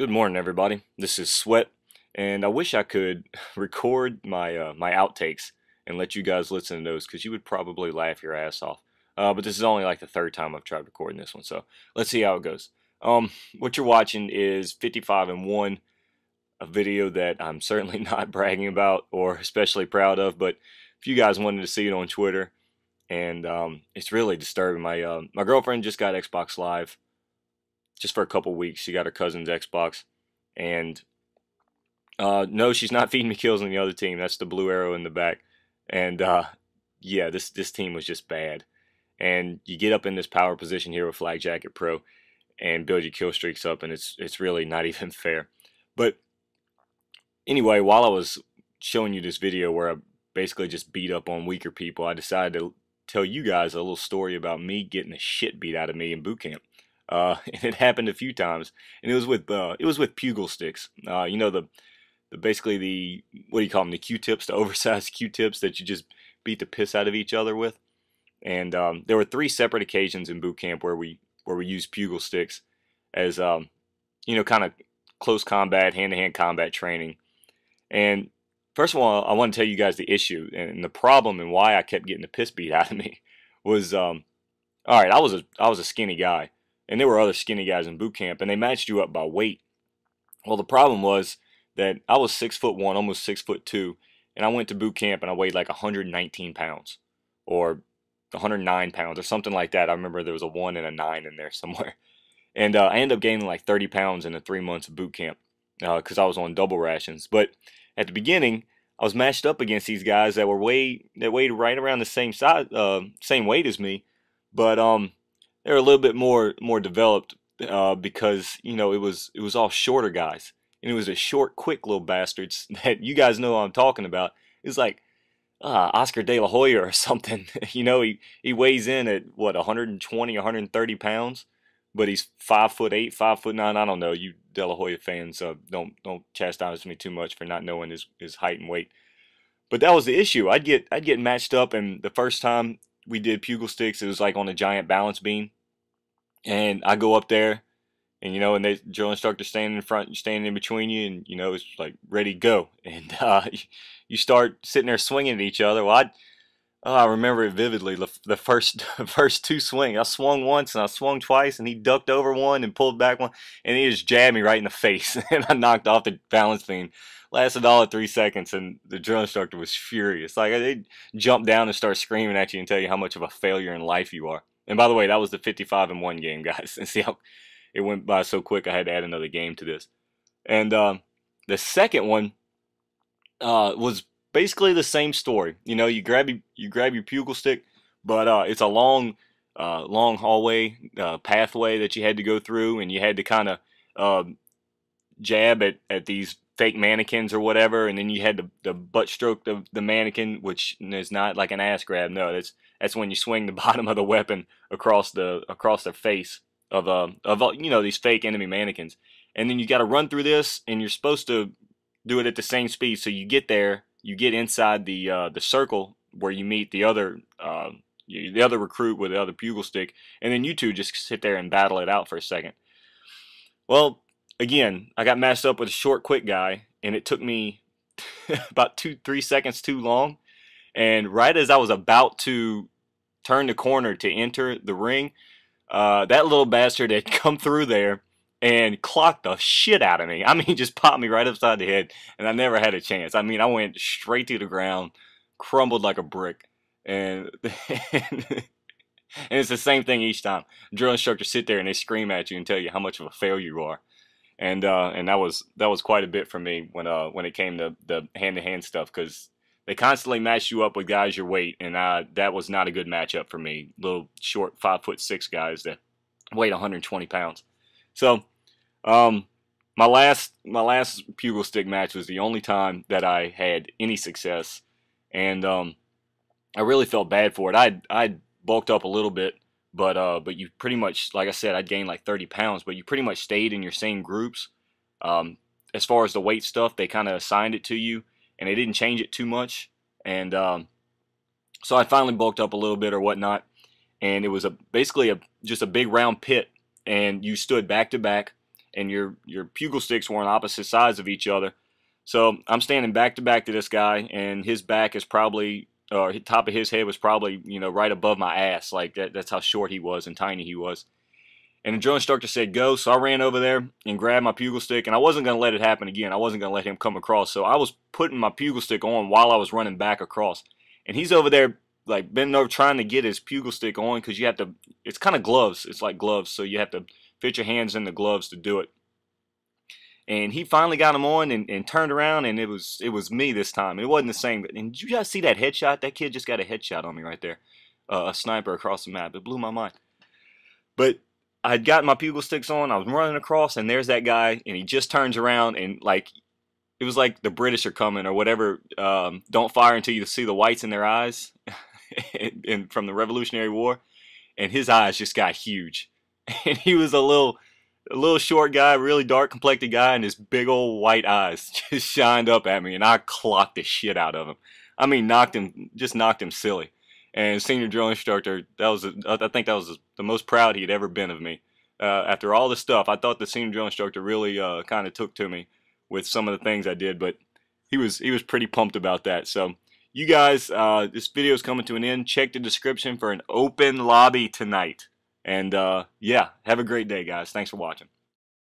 Good morning, everybody. This is Sweat, and I wish I could record my outtakes and let you guys listen to those because you would probably laugh your ass off. But this is only like the third time I've tried recording this one, so let's see how it goes. What you're watching is 55 and 1, a video that I'm certainly not bragging about or especially proud of, but if you guys wanted to see it on Twitter, and it's really disturbing. My girlfriend just got Xbox Live just for a couple weeks. She got her cousin's Xbox, and no, she's not feeding me kills on the other team. That's the blue arrow in the back. And yeah, this team was just bad. And you get up in this power position here with Flag Jacket Pro and build your kill streaks up, and it's really not even fair. But anyway, while I was showing you this video where I basically just beat up on weaker people, I decided to tell you guys a little story about me getting the shit beat out of me in boot camp. And it happened a few times, and it was with pugil sticks. You know, basically the, what do you call them, the Q-tips, the oversized Q-tips that you just beat the piss out of each other with. And there were 3 separate occasions in boot camp where we used pugil sticks as you know, kind of close combat, hand-to-hand combat training. And first of all, I want to tell you guys the issue and the problem and why I kept getting the piss beat out of me was all right. I was a skinny guy, and there were other skinny guys in boot camp, and they matched you up by weight. Well, the problem was that I was 6'1", almost 6'2", and I went to boot camp and I weighed like 119 pounds or 109 pounds or something like that. I remember there was a 1 and a 9 in there somewhere. And I ended up gaining like 30 pounds in the 3 months of boot camp because I was on double rations. But at the beginning, I was matched up against these guys that weighed right around the same size, same weight as me, but they were a little bit more developed because, you know, it was all shorter guys, and it was a short, quick little bastards that you guys know what I'm talking about. It's like Oscar De La Hoya or something. You know, he weighs in at what, 120, 130 pounds, but he's 5'8", 5'9". I don't know. You De La Hoya fans, don't chastise me too much for not knowing his height and weight. But that was the issue. I'd get matched up, and the first time we did pugil sticks, it was like on a giant balance beam, and I go up there, and you know, and the drill instructor standing in front, standing in between you, and you know, it's like ready to go, and you start sitting there swinging at each other. Well, I remember it vividly. The first 2 swings, I swung once and I swung twice, and he ducked over one and pulled back one, and he just jabbed me right in the face, and I knocked off the balance beam. Lasted all of 3 seconds, and the drill instructor was furious. Like, they jump down and start screaming at you and tell you how much of a failure in life you are. And by the way, that was the 55 and 1 game, guys. And see how it went by so quick, I had to add another game to this. And the second one was basically the same story. You know, you grab your pugil stick, but it's a long hallway, pathway that you had to go through, and you had to kind of jab at these fake mannequins or whatever, and then you had the butt stroke the mannequin, which is not like an ass grab. No, that's when you swing the bottom of the weapon across their face of you know, these fake enemy mannequins, and then you got to run through this, and you're supposed to do it at the same speed. So you get there, you get inside the circle where you meet the other recruit with the other pugil stick, and then you two just sit there and battle it out for a second. Well, again, I got matched up with a short, quick guy, and it took me about 2-3 seconds too long. And right as I was about to turn the corner to enter the ring, that little bastard had come through there and clocked the shit out of me. I mean, just popped me right upside the head, and I never had a chance. I mean, I went straight to the ground, crumbled like a brick, and and it's the same thing each time. Drill instructors sit there and they scream at you and tell you how much of a failure you are. And that was quite a bit for me when it came to the hand-to-hand stuff, because they constantly matched you up with guys your weight, and that was not a good matchup for me. Little short 5'6" guys that weighed 120 pounds. So my last pugil stick match was the only time that I had any success, and I really felt bad for it. I'd bulked up a little bit, but you pretty much, like I said, I'd gained like 30 pounds, but you pretty much stayed in your same groups. As far as the weight stuff, they kind of assigned it to you, and they didn't change it too much. And so I finally bulked up a little bit or whatnot, and it was basically just a big round pit, and you stood back to back, and your pugil sticks were on opposite sides of each other. So I'm standing back to back to this guy, and his back is probably, or the top of his head was probably, right above my ass. Like that's how short he was and tiny he was. And the drill instructor said go, so I ran over there and grabbed my pugil stick, and I wasn't going to let it happen again. I wasn't going to let him come across, so I was putting my pugil stick on while I was running back across. And he's over there, like, bending over trying to get his pugil stick on, because you have to, it's kind of gloves, it's like gloves, so you have to fit your hands in the gloves to do it. And he finally got him on and turned around, and it was me this time. It wasn't the same. And did you guys see that headshot? That kid just got a headshot on me right there. A sniper across the map. It blew my mind. But I had gotten my pugil sticks on, I was running across, and there's that guy, and he just turns around, and like, it was like the British are coming, or whatever, don't fire until you see the whites in their eyes, and from the Revolutionary War, and his eyes just got huge, and he was a little short guy, really dark complected guy, and his big old white eyes just shined up at me, and I clocked the shit out of him. I mean, knocked him silly. And senior drill instructor, I think that was the most proud he had ever been of me. After all the stuff, I thought the senior drill instructor really kind of took to me with some of the things I did, but he was pretty pumped about that. So you guys, this video is coming to an end. Check the description for an open lobby tonight. And yeah, have a great day, guys. Thanks for watching.